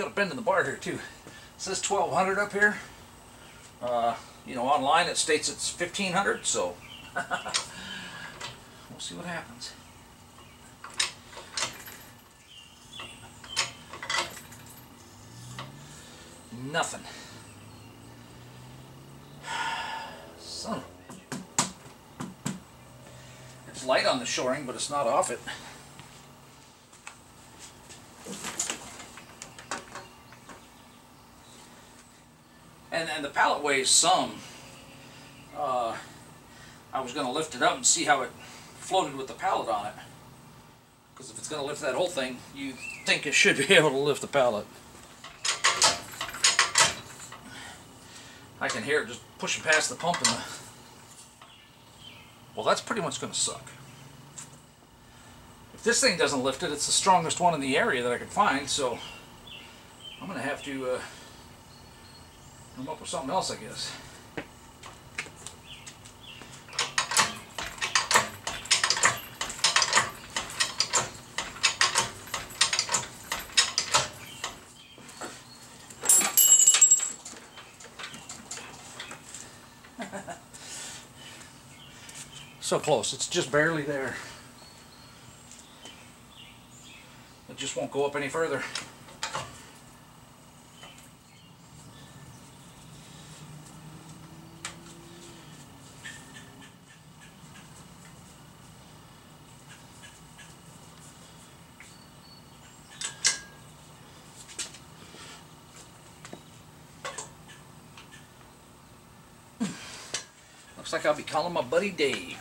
a bend in the bar here too. It says 1200 up here. You know, online it states it's 1500, so we'll see what happens. Nothing. Son of a bitch. It's light on the shoring, but it's not off it. And the pallet weighs some. I was going to lift it up and see how it floated with the pallet on it. Because if it's going to lift that whole thing, you think it should be able to lift the pallet. I can hear it just pushing past the pump and the... Well, that's pretty much going to suck. If this thing doesn't lift it, it's the strongest one in the area that I can find, so I'm going to have to come up with something else, I guess. So close, it's just barely there. It just won't go up any further. Looks like I'll be calling my buddy Dave.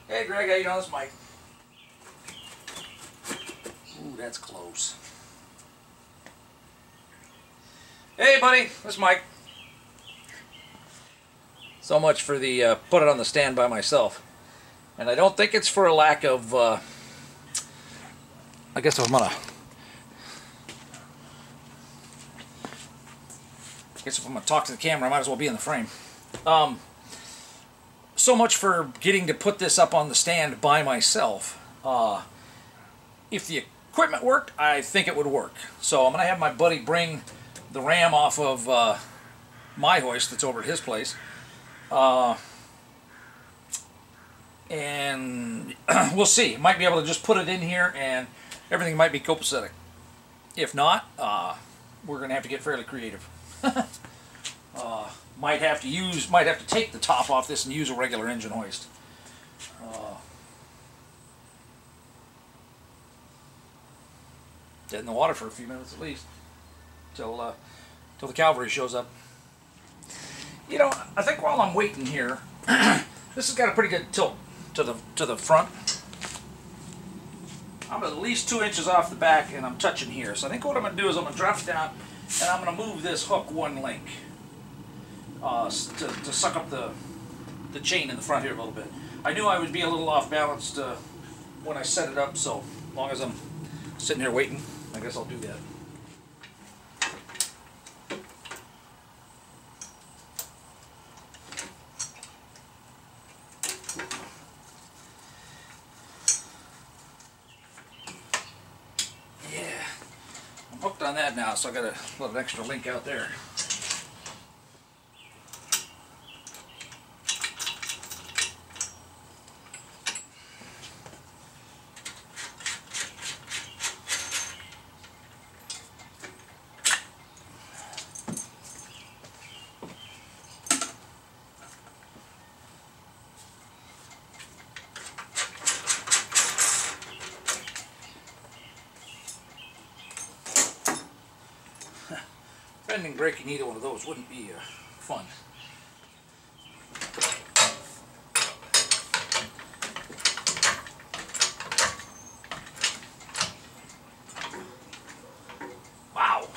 Hey Greg, how you doing? This is Mike. Ooh, that's close. Hey buddy, this is Mike. So much for the put it on the stand by myself. And I don't think it's for a lack of, I guess if I'm gonna, talk to the camera, I might as well be in the frame. So much for getting to put this up on the stand by myself. If the equipment worked, I think it would work. So I'm going to have my buddy bring the ram off of my hoist that's over at his place. And we'll see. Might be able to just put it in here and everything might be copacetic. If not, we're going to have to get fairly creative. Might have to take the top off this and use a regular engine hoist. Dead in the water for a few minutes at least, till the cavalry shows up. You know, I think while I'm waiting here, this has got a pretty good tilt to the front. I'm at least 2 inches off the back, and I'm touching here. So I think what I'm going to do is I'm going to drop it down, and I'm going to move this hook one link. To suck up the chain in the front here a little bit. I knew I would be a little off balanced when I set it up, so as long as I'm sitting here waiting, I guess I'll do that. Yeah, I'm hooked on that now, so I got a little extra link out there. Bending, breaking either one of those wouldn't be fun. Wow.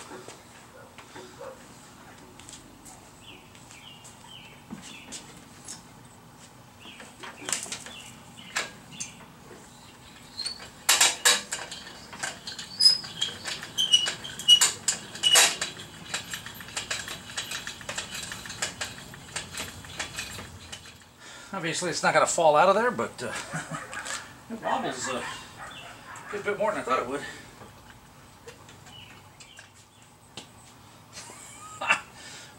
Obviously it's not going to fall out of there, but it wobbles a good bit more than I thought it would.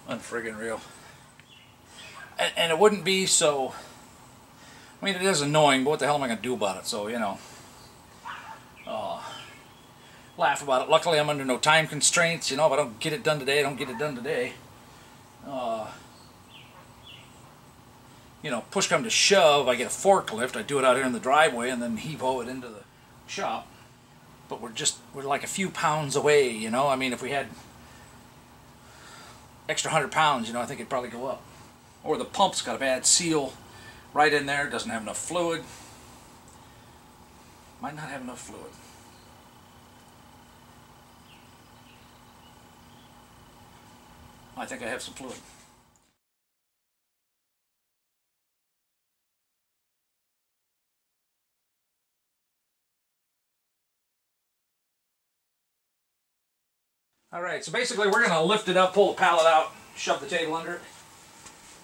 Unfriggin' real. And it wouldn't be so... I mean, it is annoying, but what the hell am I going to do about it? So, you know, laugh about it. Luckily, I'm under no time constraints. You know, if I don't get it done today, I don't get it done today. You know, push come to shove, I get a forklift, I do it out here in the driveway, and then heave-ho it into the shop. But we're like a few pounds away, you know? I mean, if we had extra 100 pounds, you know, I think it'd probably go up. Or the pump's got a bad seal right in there, doesn't have enough fluid. Might not have enough fluid. I think I have some fluid. Alright, so basically we're going to lift it up, pull the pallet out, shove the table under it.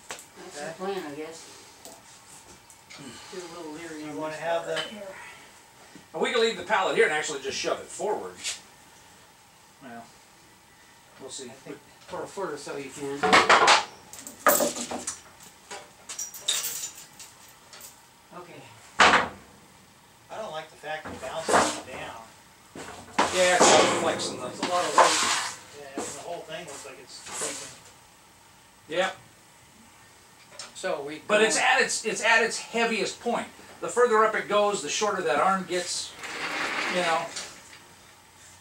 That's the plan, I guess. Do a little leery. You want to have the... And we can leave the pallet here and actually just shove it forward. Well, we'll see. I think for a foot or so you can. Okay. I don't like the fact that it bounces down. Yeah, it's flexing the... There's a lot of weight. Yeah, and the whole thing looks like it's taking... Yep. So we. But it's at its heaviest point. The further up it goes, the shorter that arm gets. You know.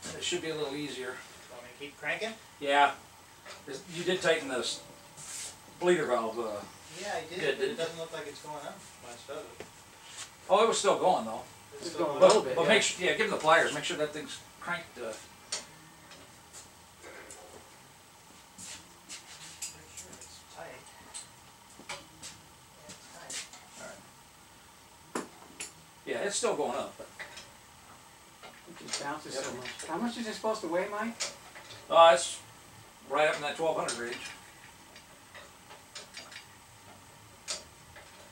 And it should be a little easier. Want me to keep cranking? Yeah. You did tighten this bleeder valve. Yeah, I did, but it doesn't look like it's going up much, does it? Oh, it was still going though. It's It's still going going a up. little bit. But Yeah. make sure, yeah, give them the pliers. Make sure that thing's cranked. Pretty sure it's tight. Yeah, it's tight. Yeah, it's still going up. But, It just bounces so much. How much is it supposed to weigh, Mike? it's right up in that 1200 range.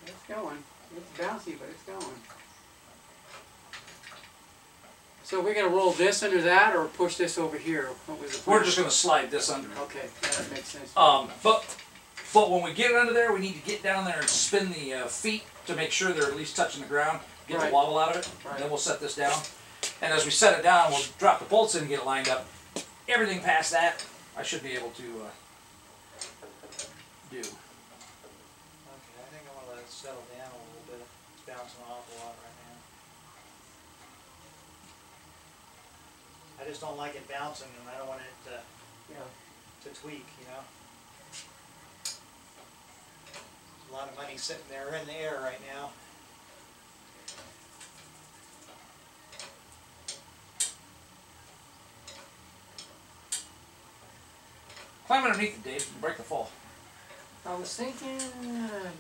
It's going. It's bouncy, but it's going. So we're gonna roll this under that, or push this over here? What was the plan? We're just going to slide this under. Okay, yeah, that makes sense. But when we get it under there, we need to get down there and spin the feet to make sure they're at least touching the ground. Get Right. the wobble out of it. Right. And then we'll set this down. And as we set it down, we'll drop the bolts in and get it lined up. Everything past that, I should be able to do. Okay, I think I'm going to let it settle down a little bit. It's bouncing off a lot right now. I just don't like it bouncing, and I don't want it Yeah. to tweak, you know? There's a lot of money sitting there in the air right now. Climb underneath it, Dave, and break the fall. I was thinking,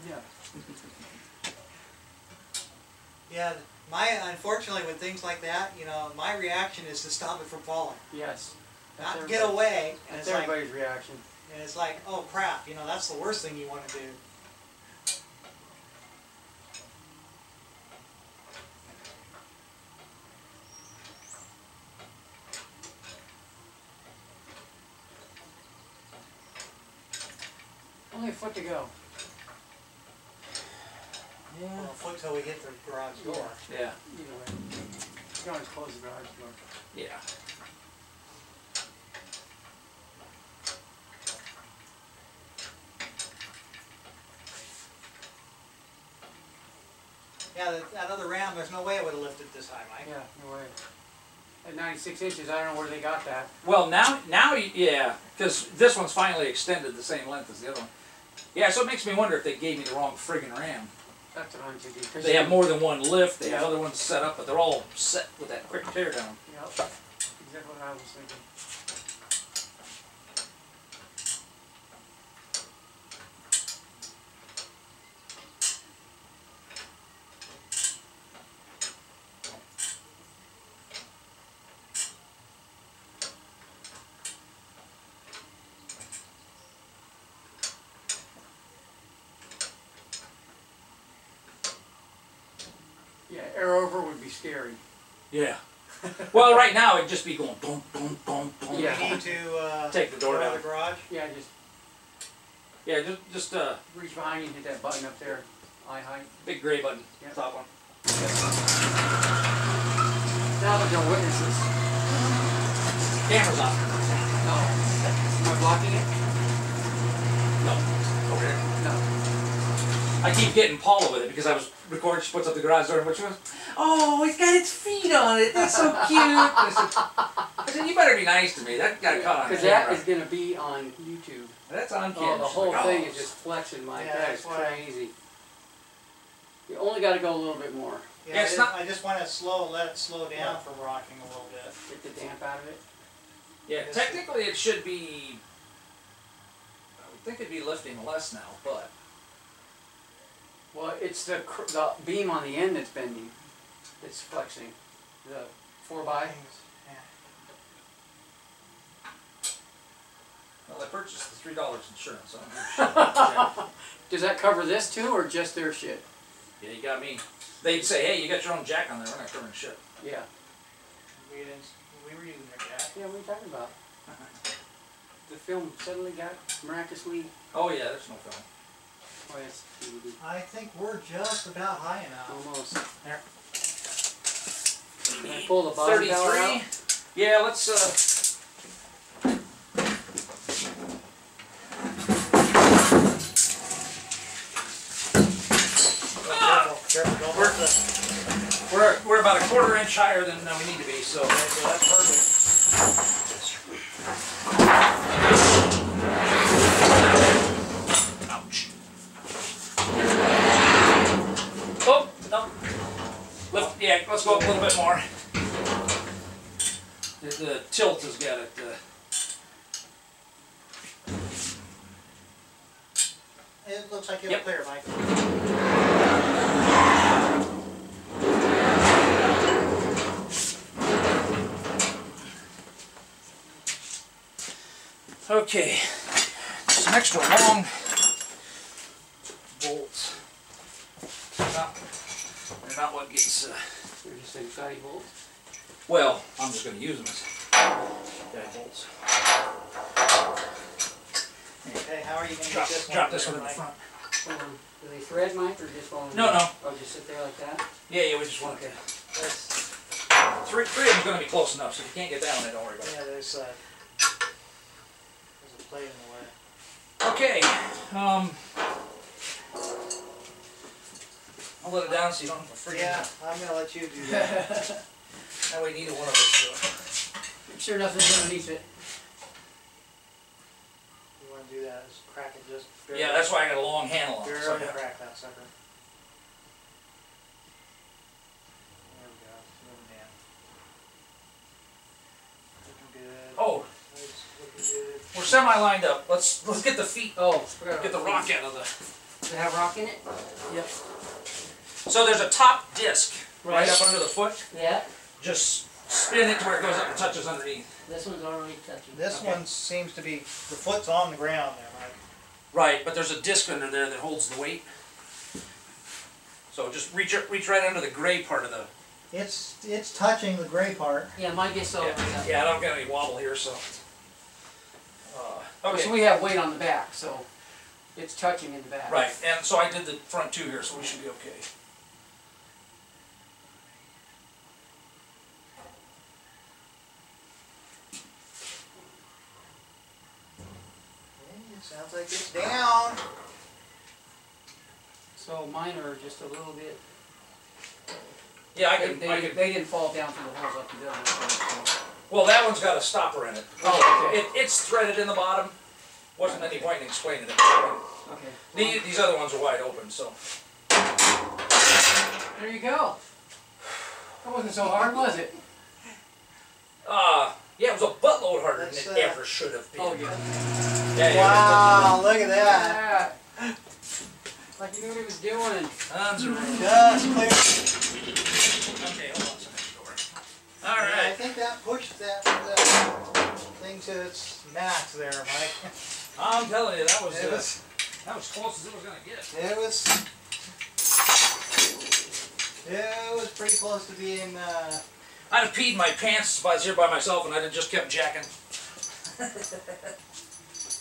yeah. Yeah, unfortunately with things like that, you know, my reaction is to stop it from falling. Yes. Not get away, and That's it's like, everybody's reaction. and it's like, oh crap, you know, that's the worst thing you want to do. Only a foot to go. Well, a foot till we hit the garage door. Yeah. Either way. You can always close the garage door. Yeah. Yeah, that other ram, there's no way it would have lifted this high, Mike. Yeah, no way. At 96 inches, I don't know where they got that. Well, now, yeah, because this one's finally extended the same length as the other one. Yeah, so it makes me wonder if they gave me the wrong friggin' ram. That's what I'm thinking. 'Cause They have more than one lift, they have Yeah. other ones set up, but they're all set with that quick tear down. Yep. Exactly what I was thinking. Yeah, air over would be scary. Yeah. Well, right now it'd just be going boom, boom, boom, boom. Yeah. You need to Take the door go to down. the garage. Yeah, Just reach behind you and hit that button up there, eye height. big gray button, Yep. top one. Now there's no witnesses. Camera's on. No. Am I blocking it? No. Over there. No. I keep getting Paula with it because I was recording. She puts up the garage door and what she goes, "Oh, it's got its feet on it. That's so cute." I said, "You better be nice to me. That got caught on Because camera." that is going to be on YouTube. That's on Oh, camera. the She's whole like, thing "Oh." is just flexing, Mike. Yeah, That is that's why- crazy. You only got to go a little bit more. Yeah, it's not- I just want to let it slow down from rocking a little bit. Get the damp out of it. Yeah, technically it should be. I would think it'd be lifting less now, but Well, it's the beam on the end that's bending. It's flexing. The 4x. Yeah. well, I purchased the $3 insurance. So I'm good. Does that cover this too, or just their shit? Yeah, you got me. They'd say, "Hey, you got your own jack on there. We're not covering shit." Yeah. We were using their jack. Yeah, what are you talking about? The film suddenly got miraculously. Oh yeah, there's no film. Oh, yes, DVD. I think we're just about high enough. Almost. There. Can I pull the bottom power 33. out? Yeah, let's Careful, we're about a quarter inch higher than we need to be, so that's perfect. ouch. Oh, no. Lift, yeah, let's go up a little bit more. The tilt has got it. It looks like it'll Yep. clear, Mike. Okay, some extra long bolts. They're not what gets. They're just like guide bolts. Well, I'm just going to use them as guide bolts. Okay, how are you going to Drop, get this one? drop this one there, in the Mike? front. Do they thread, Mike, or just on? No, no. Oh, just sit there like that? Yeah, we just want to. That's, Three of them's going to be close enough, so if you can't get that one, don't worry about it. yeah, there's a plate in the way. Okay, I'll let it down so you don't have to freeze. Yeah, I'm going to let you do that. That way neither one of us Make sure nothing's underneath it. You want to do that, just crack it just do it. Yeah, that's why I got a long handle on it. So barely crack that sucker. There we go. Moving down. Looking good. Oh, It's looking good. we're semi-lined up. Let's get the feet, Oh, forgot get the about rock out of the. Does it have rock in it? Yep. So there's a top disc right Right. up under the foot. Yeah. Just spin it to where it goes up and touches underneath. This one's already touching. This Okay. one seems to be, the foot's on the ground there, Mike. Right, but there's a disc under there that holds the weight. So just reach right under the gray part of the. It's touching the gray part. Yeah, mine gets over. Yeah, I don't get any wobble here, so. Okay. So we have weight on the back, so it's touching in the back. Right, and so I did the front two here, so we should be okay. It sounds like it's down. So mine are just a little bit. Yeah, They didn't fall down through the holes like the other ones. Well, that one's got a stopper in it. Oh, okay. It's threaded in the bottom. Wasn't any point in explaining it. Okay. These other ones are wide open, so. There you go. That wasn't so hard, was it? Yeah, it was a buttload harder That's, than it ever should have been. Oh yeah. Yeah, Wow, look at that. Yeah. Like you knew what he was doing. Tons of room. Just clear. Okay, hold on a second. Door. Yeah, All I right. think that pushed that thing to its max there, Mike. I'm telling you, that was It was, close as it was gonna get. it was. It was pretty close to being. I'd have peed my pants if I was here by myself and I'd have just kept jacking.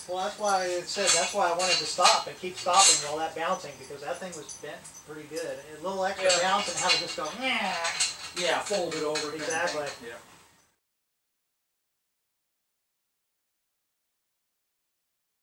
Well, that's why it said. That's why I wanted to stop and keep stopping all that bouncing because that thing was bent pretty good. A little extra bounce and have it just go. Yeah, fold it over. Exactly. Yeah.